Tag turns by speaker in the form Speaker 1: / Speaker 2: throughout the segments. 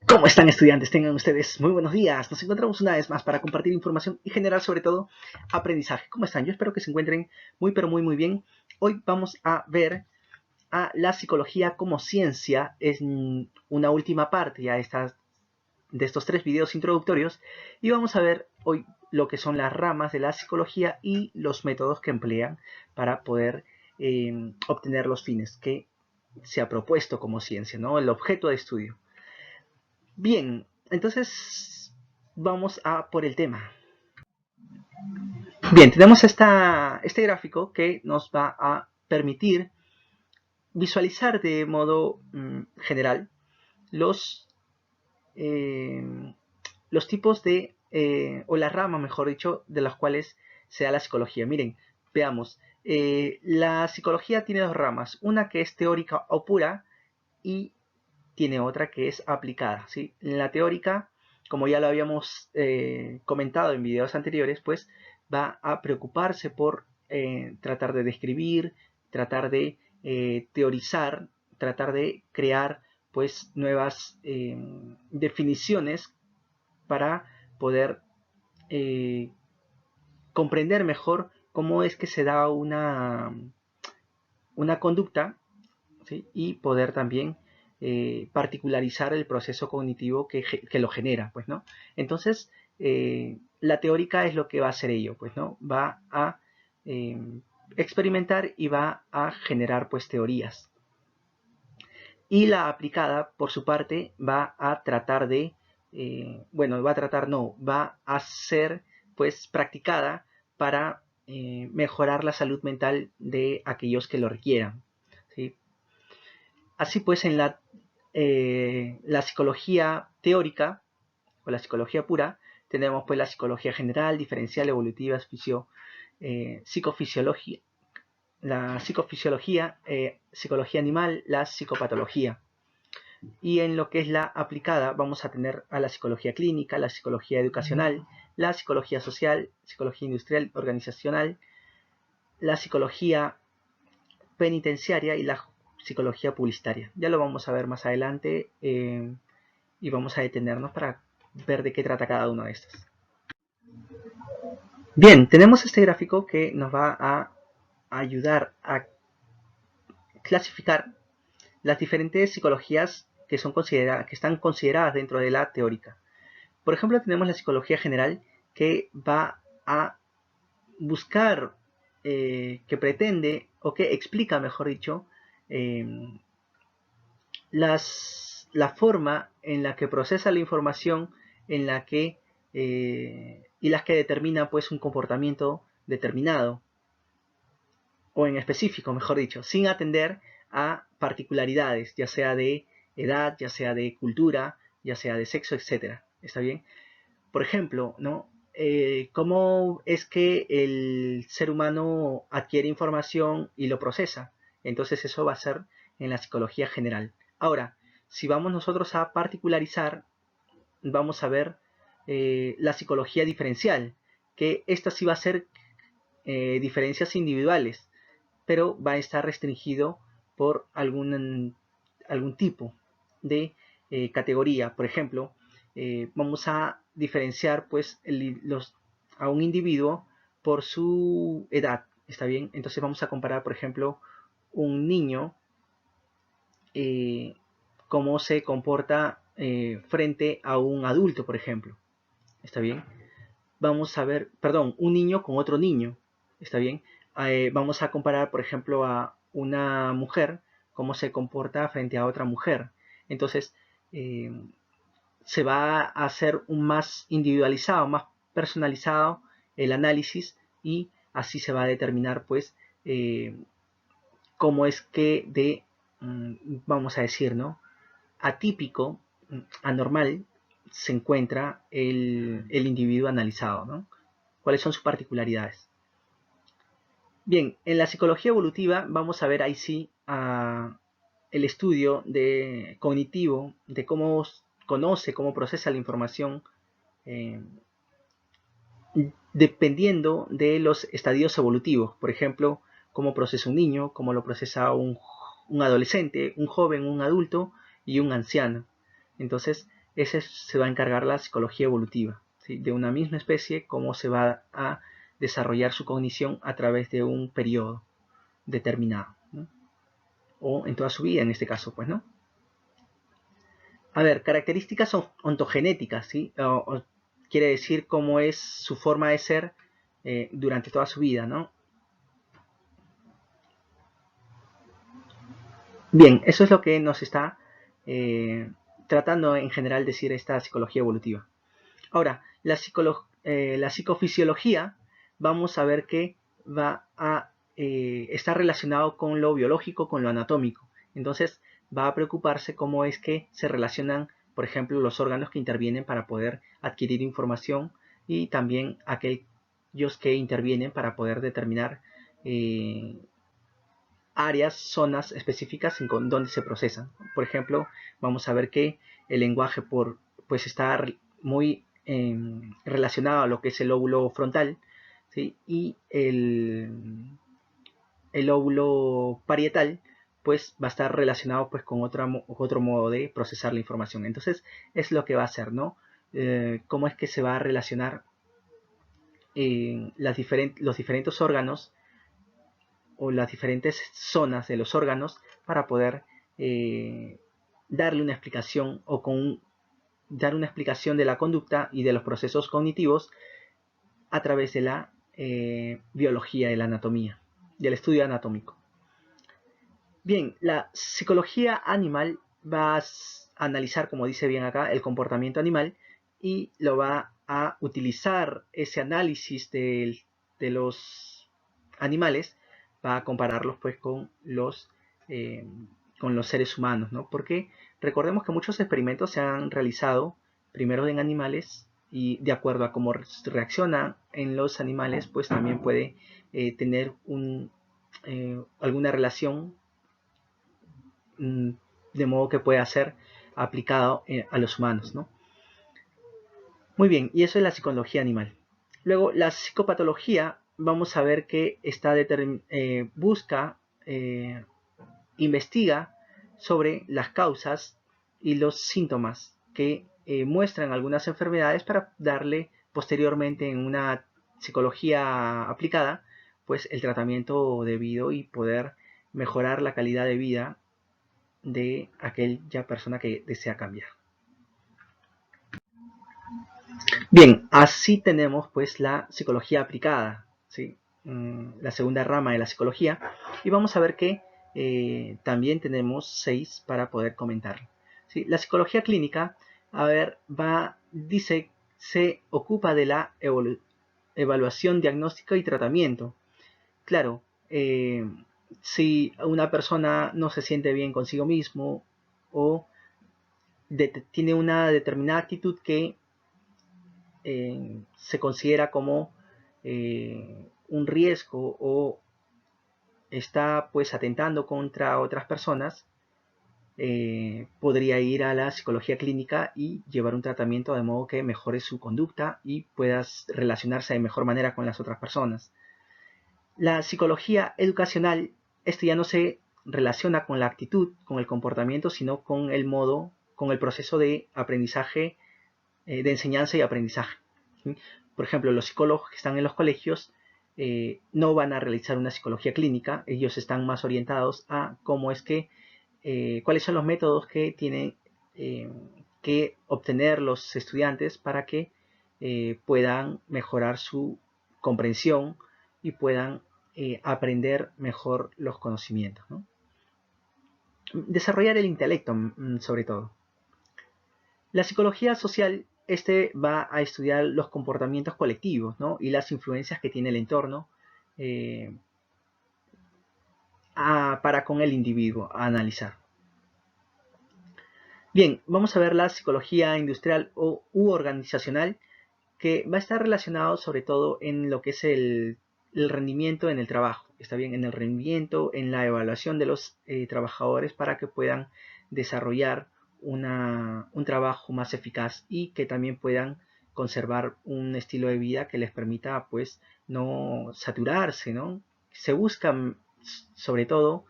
Speaker 1: ¿Cómo están, estudiantes? Tengan ustedes muy buenos días. Nos encontramos una vez más para compartir información y generar sobre todo aprendizaje. ¿Cómo están? Yo espero que se encuentren muy pero muy bien. Hoy vamos a ver a la psicología como ciencia. Es una última parte ya de estos 3 videos introductorios y vamos a ver hoy lo que son las ramas de la psicología y los métodos que emplean para poder obtener los fines que se ha propuesto como ciencia, ¿no? El objeto de estudio. Bien, entonces vamos a por el tema. Bien, tenemos este gráfico que nos va a permitir visualizar de modo general los, eh, los tipos de, o la rama, mejor dicho, de las cuales se da la psicología. Miren, veamos. La psicología tiene dos ramas, una que es teórica o pura y tiene otra que es aplicada, ¿sí? En la teórica, como ya lo habíamos comentado en videos anteriores, pues va a preocuparse por tratar de describir, tratar de teorizar, tratar de crear pues nuevas definiciones para poder eh, comprender mejor cómo es que se da una conducta, ¿sí? Y poder también particularizar el proceso cognitivo que lo genera, pues, ¿no? Entonces, la teórica es lo que va a hacer ello, pues, ¿no? Va a eh, experimentar y va a generar, pues, teorías. Y la aplicada, por su parte, va a tratar de, bueno, va a tratar, no, va a ser, pues, practicada para mejorar la salud mental de aquellos que lo requieran, ¿sí? Así pues, en la psicología teórica o la psicología pura, tenemos pues la psicología general, diferencial, evolutiva, psicofisiología, la psicofisiología, psicología animal, la psicopatología. Y en lo que es la aplicada, vamos a tener a la psicología clínica, la psicología educacional, la psicología social, psicología industrial, organizacional, la psicología penitenciaria y la psicología publicitaria. Ya lo vamos a ver más adelante y vamos a detenernos para ver de qué trata cada una de estas. Bien, tenemos este gráfico que nos va a ayudar a clasificar las diferentes psicologías que están consideradas dentro de la teórica. Por ejemplo, tenemos la psicología general que va a buscar, que pretende o que explica, mejor dicho, eh, la forma en la que procesa la información en la que y las que determina pues un comportamiento determinado o en específico, mejor dicho, sin atender a particularidades, ya sea de edad, ya sea de cultura, ya sea de sexo, etcétera. ¿Está bien? Por ejemplo, ¿no? ¿Cómo es que el ser humano adquiere información y lo procesa? Entonces eso va a ser en la psicología general. Ahora, si vamos nosotros a particularizar, vamos a ver la psicología diferencial, que esta sí va a ser diferencias individuales, pero va a estar restringido por algún tipo de categoría. Por ejemplo, vamos a diferenciar pues a un individuo por su edad, ¿está bien? Entonces vamos a comparar, por ejemplo, un niño, eh, cómo se comporta frente a un adulto, por ejemplo, ¿está bien? Vamos a ver, perdón, un niño con otro niño, ¿está bien? Vamos a comparar, por ejemplo, a una mujer, cómo se comporta frente a otra mujer. Entonces, eh, se va a hacer un más individualizado, más personalizado el análisis y así se va a determinar, pues, cómo es que vamos a decir, ¿no? Atípico, anormal, se encuentra el individuo analizado, ¿no? ¿Cuáles son sus particularidades? Bien, en la psicología evolutiva vamos a ver ahí sí el estudio cognitivo de cómo conoce, cómo procesa la información, eh, dependiendo de los estadios evolutivos. Por ejemplo, cómo procesa un niño, cómo lo procesa un adolescente, un joven, un adulto y un anciano. Entonces, ese se va a encargar la psicología evolutiva, ¿sí? De una misma especie, cómo se va a desarrollar su cognición a través de un periodo determinado, ¿no? O en toda su vida en este caso, pues, ¿no? A ver, características ontogenéticas, ¿sí? O quiere decir cómo es su forma de ser durante toda su vida, ¿no? Bien, eso es lo que nos está tratando en general decir esta psicología evolutiva. Ahora, la psicofisiología, vamos a ver que va a estar relacionado con lo biológico, con lo anatómico. Entonces, va a preocuparse cómo es que se relacionan, por ejemplo, los órganos que intervienen para poder adquirir información y también aquellos que intervienen para poder determinar áreas, zonas específicas en donde se procesan. Por ejemplo, vamos a ver que el lenguaje pues está muy relacionado a lo que es el lóbulo frontal, ¿sí? Y el lóbulo parietal pues va a estar relacionado pues con otro modo de procesar la información. Entonces es lo que va a hacer, ¿no? Cómo es que se va a relacionar los diferentes órganos o las diferentes zonas de los órganos para poder darle una explicación o dar una explicación de la conducta y de los procesos cognitivos a través de la biología, de la anatomía, del estudio anatómico. Bien, la psicología animal va a analizar, como dice bien acá, el comportamiento animal y lo va a utilizar ese análisis de los animales, va a compararlos pues eh, con los seres humanos, ¿no? Porque recordemos que muchos experimentos se han realizado primero en animales y de acuerdo a cómo reacciona en los animales, pues también puede tener alguna relación de modo que pueda ser aplicado a los humanos, ¿no? Muy bien, y eso es la psicología animal. Luego, la psicopatología, vamos a ver que busca, investiga sobre las causas y los síntomas que muestran algunas enfermedades para darle posteriormente en una psicología aplicada, pues el tratamiento debido y poder mejorar la calidad de vida de aquella persona que desea cambiar. Bien, así tenemos pues la psicología aplicada, ¿sí? La segunda rama de la psicología, y vamos a ver que también tenemos 6 para poder comentar. ¿Sí? La psicología clínica, a ver, dice, se ocupa de la evaluación, diagnóstico y tratamiento. Claro, si una persona no se siente bien consigo mismo o tiene una determinada actitud que se considera como un riesgo o está pues atentando contra otras personas, podría ir a la psicología clínica y llevar un tratamiento de modo que mejore su conducta y puedas relacionarse de mejor manera con las otras personas. La psicología educacional, esto ya no se relaciona con la actitud, con el comportamiento, sino con el modo, con el proceso de aprendizaje, de enseñanza y aprendizaje. ¿Sí? Por ejemplo, los psicólogos que están en los colegios no van a realizar una psicología clínica, ellos están más orientados a cómo es que, cuáles son los métodos que tienen que obtener los estudiantes para que puedan mejorar su comprensión y puedan aprender mejor los conocimientos, ¿no? Desarrollar el intelecto, sobre todo. La psicología social va a estudiar los comportamientos colectivos, ¿no? Y las influencias que tiene el entorno eh, para con el individuo a analizar. Bien, vamos a ver la psicología industrial u organizacional, que va a estar relacionado sobre todo en lo que es el rendimiento en el trabajo, está bien, en el rendimiento, en la evaluación de los trabajadores para que puedan desarrollar un trabajo más eficaz y que también puedan conservar un estilo de vida que les permita pues no saturarse, ¿no? Se busca sobre todo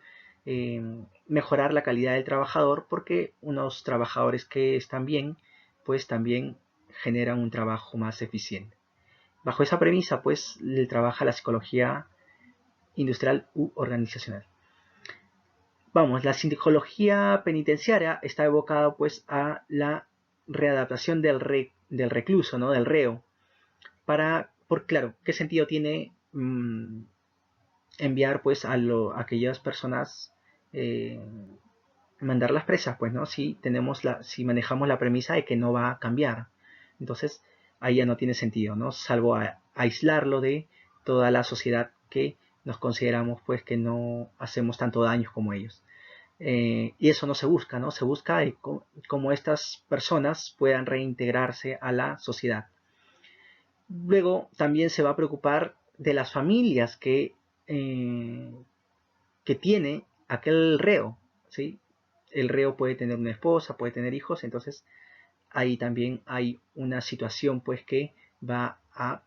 Speaker 1: mejorar la calidad del trabajador porque unos trabajadores que están bien pues también generan un trabajo más eficiente. Bajo esa premisa, pues, trabaja la psicología industrial u organizacional. Vamos, la psicología penitenciaria está evocada pues a la readaptación del recluso, ¿no? Del reo. Claro, ¿qué sentido tiene enviar pues a aquellas personas, mandarlas presas, pues, ¿no? Si manejamos la premisa de que no va a cambiar. Entonces, ahí ya no tiene sentido, ¿no? Salvo aislarlo de toda la sociedad que nos consideramos pues que no hacemos tanto daño como ellos. Y eso no se busca, ¿no? Se busca cómo estas personas puedan reintegrarse a la sociedad. Luego también se va a preocupar de las familias que tiene aquel reo, ¿sí? El reo puede tener una esposa, puede tener hijos, entonces ahí también hay una situación pues que va a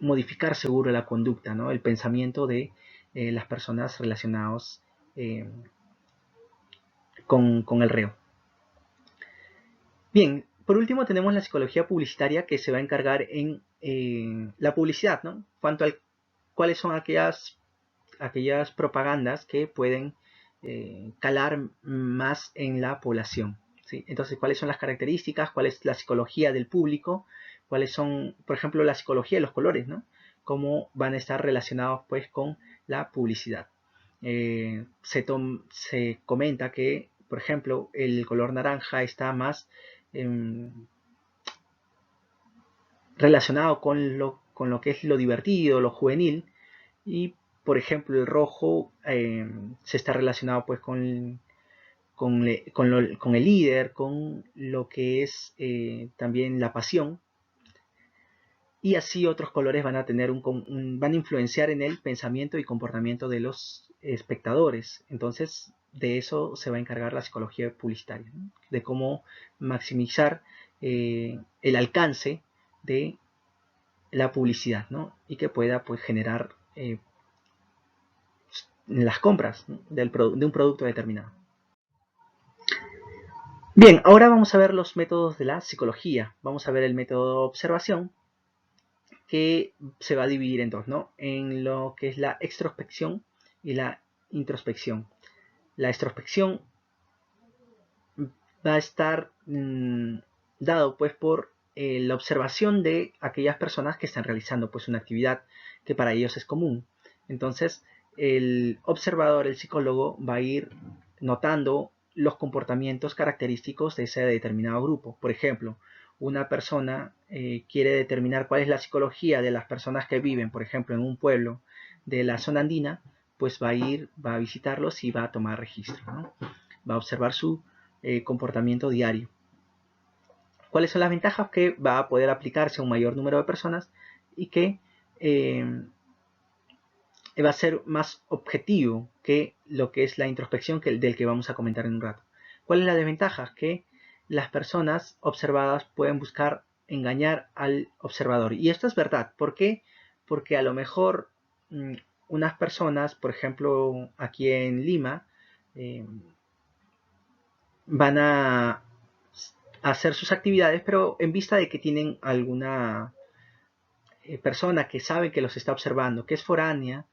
Speaker 1: modificar seguro la conducta, ¿no? El pensamiento de las personas relacionadas con el reo. Bien, por último tenemos la psicología publicitaria que se va a encargar en la publicidad, ¿no? Cuáles son aquellas propagandas que pueden calar más en la población, ¿sí? Entonces, ¿cuáles son las características? ¿Cuál es la psicología del público? ¿Cuáles son, por ejemplo, la psicología de los colores, ¿no? ¿Cómo van a estar relacionados pues con la publicidad? Se comenta que, por ejemplo, el color naranja está más relacionado con lo que es lo divertido, lo juvenil, y por ejemplo el rojo se está relacionado pues con el líder, con lo que es también la pasión, y así otros colores van a van a influenciar en el pensamiento y comportamiento de los espectadores. Entonces de eso se va a encargar la psicología publicitaria, ¿no? De cómo maximizar el alcance de la publicidad, ¿no? Y que pueda pues generar las compras, ¿no? de un producto determinado. Bien, ahora vamos a ver los métodos de la psicología. Vamos a ver el método de observación, que se va a dividir en dos, ¿no? En lo que es la extrospección y la introspección. La extrospección va a estar dado pues por la observación de aquellas personas que están realizando pues una actividad que para ellos es común. Entonces el observador, el psicólogo, va a ir notando los comportamientos característicos de ese determinado grupo. Por ejemplo, una persona quiere determinar cuál es la psicología de las personas que viven, por ejemplo, en un pueblo de la zona andina, pues va a visitarlos y va a tomar registro, ¿no? Va a observar su comportamiento diario. ¿Cuáles son las ventajas? Que va a poder aplicarse a un mayor número de personas y que va a ser más objetivo que lo que es la introspección del que vamos a comentar en un rato. ¿Cuál es la desventaja? Que las personas observadas pueden buscar engañar al observador. Y esto es verdad. ¿Por qué? Porque a lo mejor unas personas, por ejemplo, aquí en Lima, van a hacer sus actividades, pero en vista de que tienen alguna persona que sabe que los está observando, que es foránea,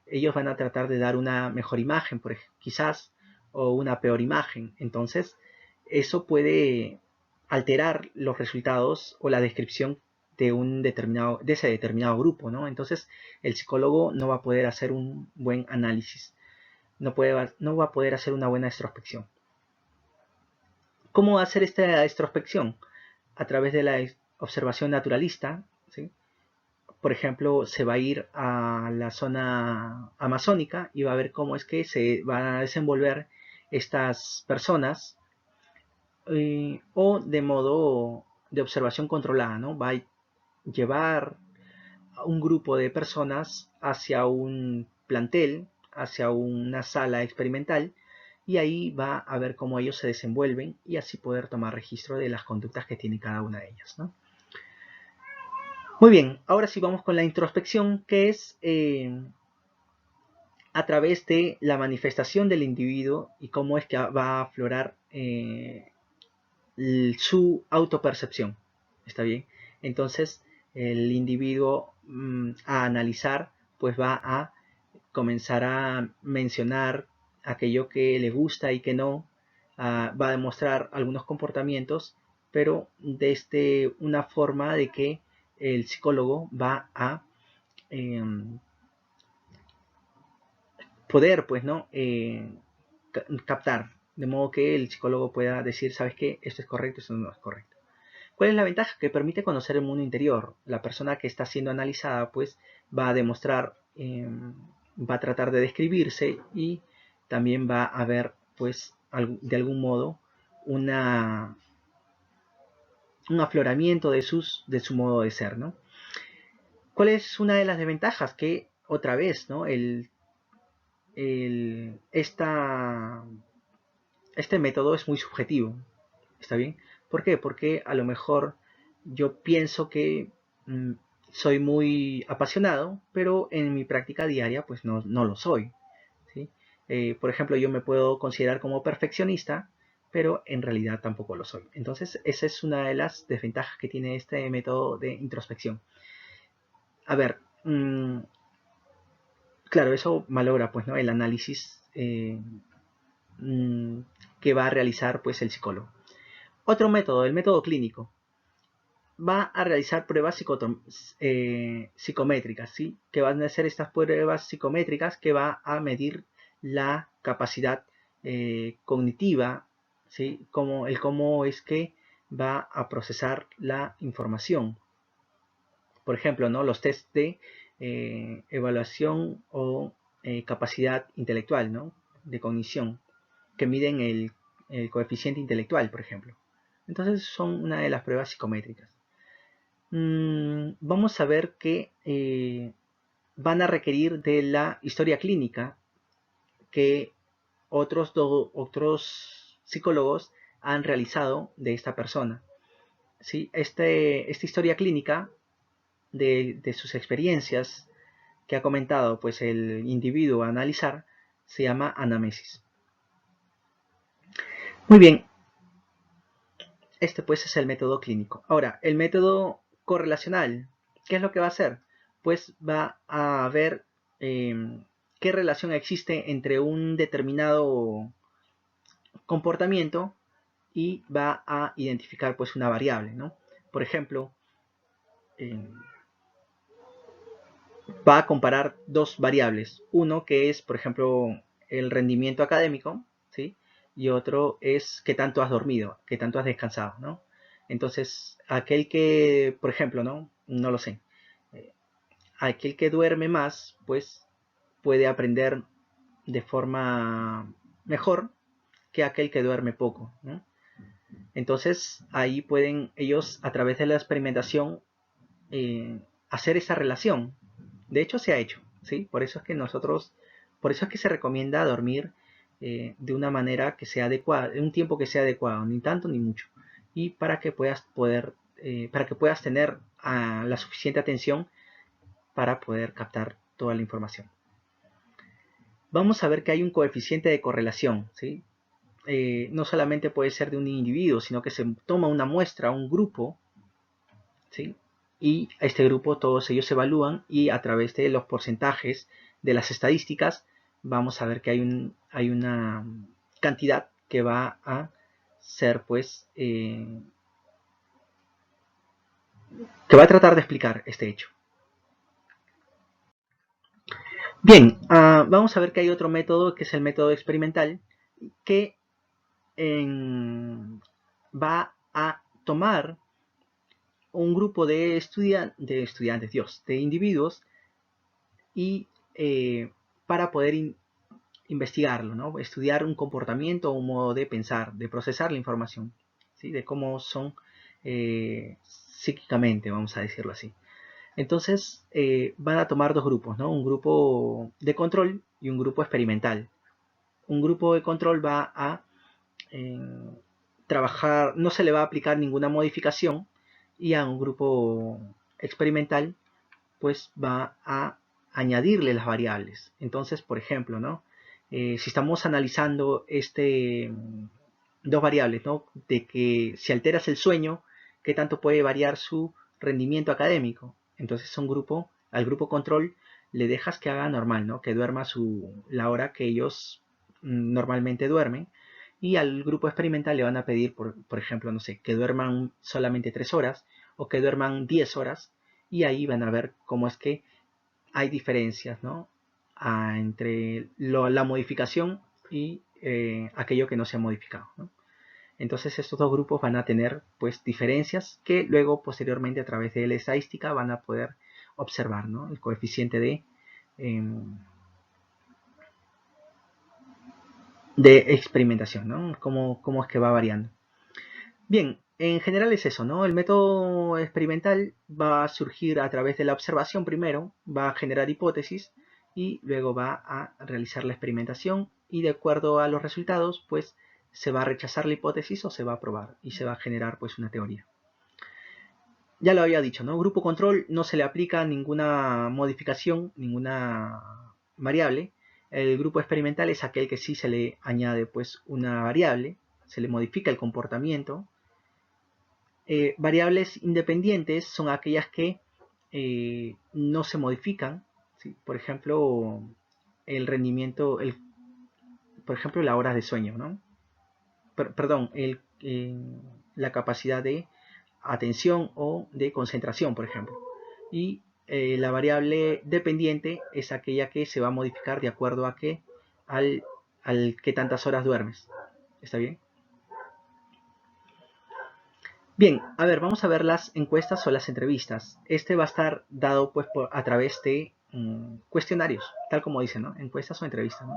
Speaker 1: ellos van a tratar de dar una mejor imagen, quizás, o una peor imagen. Entonces, eso puede alterar los resultados o la descripción de ese determinado grupo, ¿no? Entonces, el psicólogo no va a poder hacer un buen análisis, no va a poder hacer una buena extrospección. ¿Cómo hacer esta extrospección? A través de la observación naturalista, ¿sí? Por ejemplo, se va a ir a la zona amazónica y va a ver cómo es que se van a desenvolver estas personas, o de modo de observación controlada, ¿no? Va a llevar a un grupo de personas hacia un plantel, hacia una sala experimental, y ahí va a ver cómo ellos se desenvuelven y así poder tomar registro de las conductas que tiene cada una de ellas, ¿no? Muy bien, ahora sí vamos con la introspección, que es a través de la manifestación del individuo y cómo es que va a aflorar su autopercepción. ¿Está bien? Entonces, el individuo a analizar, pues va a comenzar a mencionar aquello que le gusta y que no, va a demostrar algunos comportamientos, pero desde una forma de que el psicólogo va a eh, poder, pues, ¿no? Captar, de modo que el psicólogo pueda decir, ¿sabes qué? Esto es correcto, esto no es correcto. ¿Cuál es la ventaja? Que permite conocer el mundo interior. La persona que está siendo analizada, pues, va a demostrar, va a tratar de describirse y también va a ver, pues, de algún modo, una, un afloramiento de su modo de ser, ¿no? ¿Cuál es una de las desventajas? Que otra vez, ¿no? El, esta, este método es muy subjetivo, ¿está bien? ¿Por qué? Porque a lo mejor yo pienso que soy muy apasionado, pero en mi práctica diaria pues no lo soy, ¿sí? Por ejemplo, yo me puedo considerar como perfeccionista, pero en realidad tampoco lo soy. Entonces, esa es una de las desventajas que tiene este método de introspección. A ver, claro, eso malogra pues, ¿no? El análisis mm, que va a realizar pues, el psicólogo. Otro método, el método clínico, va a realizar pruebas psicométricas, ¿sí? Que van a ser estas pruebas psicométricas que va a medir la capacidad cognitiva, ¿sí? Como el cómo es que va a procesar la información. Por ejemplo, ¿no? Los test de evaluación o capacidad intelectual, ¿no? De cognición, que miden el coeficiente intelectual, por ejemplo. Entonces son una de las pruebas psicométricas. Vamos a ver que van a requerir de la historia clínica que otros psicólogos han realizado de esta persona. ¿Sí? Esta historia clínica de sus experiencias que ha comentado pues, el individuo a analizar se llama anamnesis. Muy bien, este pues es el método clínico. Ahora, el método correlacional, ¿qué es lo que va a hacer? Pues va a ver qué relación existe entre un determinado comportamiento y va a identificar pues una variable, ¿no? Por ejemplo, eh, va a comparar dos variables. Uno que es, por ejemplo, el rendimiento académico, ¿sí? Y otro es qué tanto has dormido, qué tanto has descansado, ¿no? Entonces, aquel que, por ejemplo, no lo sé, eh, aquel que duerme más, pues puede aprender de forma mejor que aquel que duerme poco, ¿no? Entonces, ahí pueden ellos, a través de la experimentación, hacer esa relación. De hecho, se ha hecho, ¿sí? Por eso es que por eso es que se recomienda dormir de una manera que sea adecuada, en un tiempo que sea adecuado, ni tanto ni mucho. Y para que para que puedas tener la suficiente atención para poder captar toda la información. Vamos a ver que hay un coeficiente de correlación, ¿sí? No solamente puede ser de un individuo, sino que se toma una muestra, un grupo, ¿sí? Y a este grupo todos ellos se evalúan y a través de los porcentajes de las estadísticas vamos a ver que hay una cantidad que va a ser pues que va a tratar de explicar este hecho. Bien, vamos a ver que hay otro método que es el método experimental que va a tomar un grupo de estudiantes, Dios, de individuos y para poder investigarlo, ¿no? Estudiar un comportamiento o un modo de pensar, de procesar la información, ¿sí? De cómo son psíquicamente, vamos a decirlo así. Entonces van a tomar dos grupos, ¿no? Un grupo de control y un grupo experimental. Un grupo de control va a eh, trabajar, no se le va a aplicar ninguna modificación y a un grupo experimental pues va a añadirle las variables. Entonces, por ejemplo, ¿no? Si estamos analizando dos variables, ¿no? De que si alteras el sueño, qué tanto puede variar su rendimiento académico. Entonces al grupo control le dejas que haga normal, ¿no? Que duerma la hora que ellos normalmente duermen. Y al grupo experimental le van a pedir, por ejemplo, no sé, que duerman solamente 3 horas o que duerman 10 horas. Y ahí van a ver cómo es que hay diferencias, ¿no? Entre la modificación y aquello que no se ha modificado, ¿no? Entonces estos dos grupos van a tener pues diferencias que luego posteriormente a través de la estadística van a poder observar, ¿no? El coeficiente de experimentación, ¿no? Cómo es que va variando. Bien, en general es eso, ¿no? El método experimental va a surgir a través de la observación primero, va a generar hipótesis y luego va a realizar la experimentación y de acuerdo a los resultados, pues se va a rechazar la hipótesis o se va a probar y se va a generar pues una teoría. Ya lo había dicho, ¿no? Grupo control no se le aplica ninguna modificación, ninguna variable. El grupo experimental es aquel que sí se le añade pues una variable, se le modifica el comportamiento. Variables independientes son aquellas que no se modifican, ¿sí? Por ejemplo, el rendimiento, por ejemplo, las horas de sueño, ¿no? Perdón, la capacidad de atención o de concentración, por ejemplo. Y la variable dependiente es aquella que se va a modificar de acuerdo a al que tantas horas duermes. ¿Está bien? Bien, a ver, vamos a ver las encuestas o las entrevistas. Este va a estar dado pues a través de cuestionarios, tal como dice, ¿no? Encuestas o entrevistas, ¿no?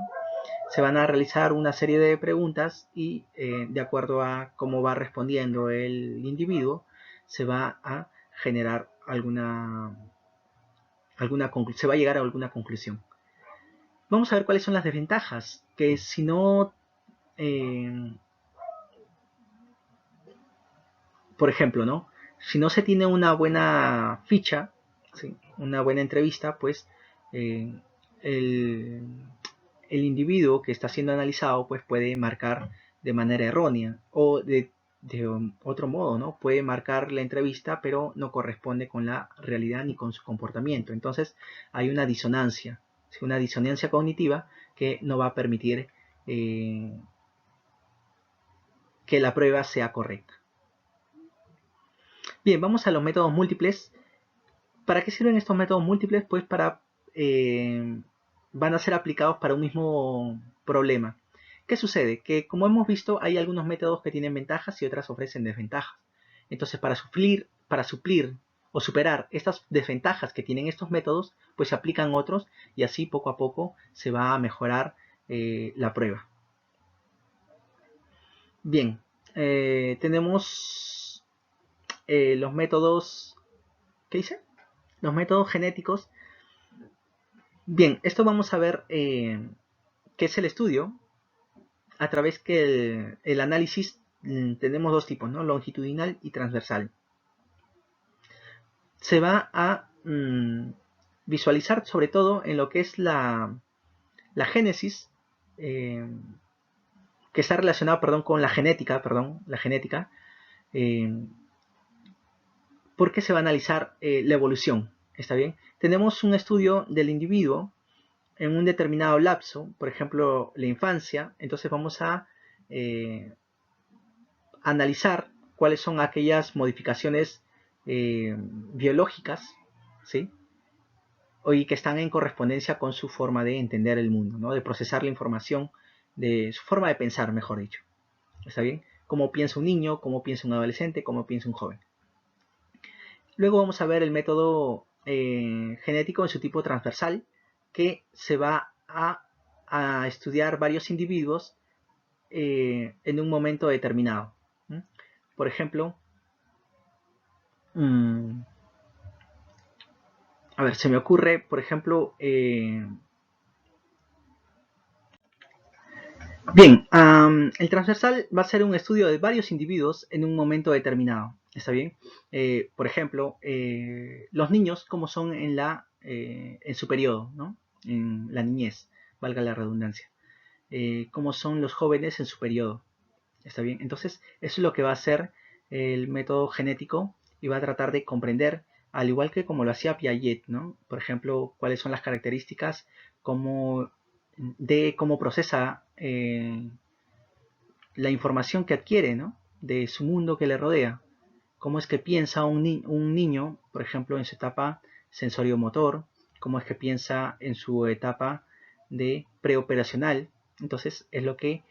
Speaker 1: Se van a realizar una serie de preguntas y de acuerdo a cómo va respondiendo el individuo, se va a generar se va a llegar a alguna conclusión. Vamos a ver cuáles son las desventajas, que si no, eh, por ejemplo, ¿no? Si no se tiene una buena ficha, ¿sí? Una buena entrevista, pues eh, el, el individuo que está siendo analizado pues puede marcar de manera errónea o de otro modo, ¿no? Puede marcar la entrevista pero no corresponde con la realidad ni con su comportamiento. Entonces hay una disonancia, ¿sí? Una disonancia cognitiva que no va a permitir que la prueba sea correcta. Bien, vamos a los métodos múltiples. ¿Para qué sirven estos métodos múltiples? Pues van a ser aplicados para un mismo problema. ¿Qué sucede? Que como hemos visto hay algunos métodos que tienen ventajas y otras ofrecen desventajas. Entonces para suplir o superar estas desventajas que tienen estos métodos, pues se aplican otros y así poco a poco se va a mejorar la prueba. Bien, tenemos los métodos, ¿qué dice? Los métodos genéticos. Bien, esto vamos a ver qué es el estudio a través que el análisis tenemos dos tipos, ¿no? Longitudinal y transversal. Se va a visualizar sobre todo en lo que es la génesis, eh, que está relacionado, perdón, con la genética, porque se va a analizar la evolución, ¿está bien? Tenemos un estudio del individuo en un determinado lapso, por ejemplo, la infancia, entonces vamos a analizar cuáles son aquellas modificaciones biológicas, ¿sí? Y que están en correspondencia con su forma de entender el mundo, ¿no? De procesar la información, de su forma de pensar, mejor dicho. ¿Está bien? Cómo piensa un niño, cómo piensa un adolescente, cómo piensa un joven. Luego vamos a ver el método genético en su tipo transversal, que se va a estudiar varios individuos en un momento determinado. Por ejemplo, a ver, se me ocurre, por ejemplo, bien, el transversal va a ser un estudio de varios individuos en un momento determinado, ¿está bien? Por ejemplo, los niños, cómo son en su periodo, ¿no? En la niñez, valga la redundancia. Cómo son los jóvenes en su periodo, ¿Está bien? Entonces, eso es lo que va a hacer el método genético y va a tratar de comprender, al igual que como lo hacía Piaget, ¿no? Por ejemplo, cuáles son las características de cómo procesa la información que adquiere, ¿no? De su mundo que le rodea. Cómo es que piensa un niño, por ejemplo, en su etapa sensorio-motor, cómo es que piensa en su etapa de preoperacional. Entonces, es lo que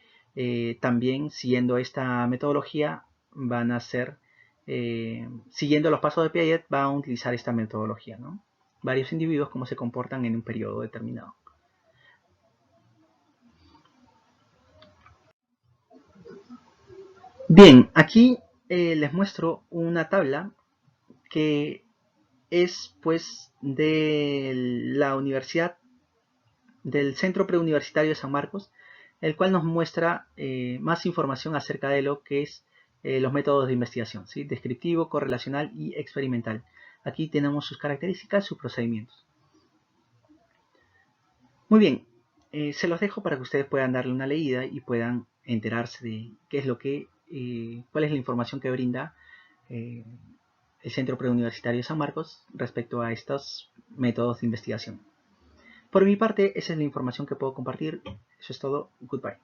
Speaker 1: también, siguiendo esta metodología, van a hacer, siguiendo los pasos de Piaget, van a utilizar esta metodología, ¿no? Varios individuos, cómo se comportan en un periodo determinado. Bien, aquí les muestro una tabla que es pues de la Universidad, del Centro Preuniversitario de San Marcos, el cual nos muestra más información acerca de lo que es los métodos de investigación, ¿sí? Descriptivo, correlacional y experimental. Aquí tenemos sus características, sus procedimientos. Muy bien, se los dejo para que ustedes puedan darle una leída y puedan enterarse de qué es lo que, cuál es la información que brinda eh, el Centro Preuniversitario de San Marcos respecto a estos métodos de investigación. Por mi parte, esa es la información que puedo compartir. Eso es todo. Goodbye.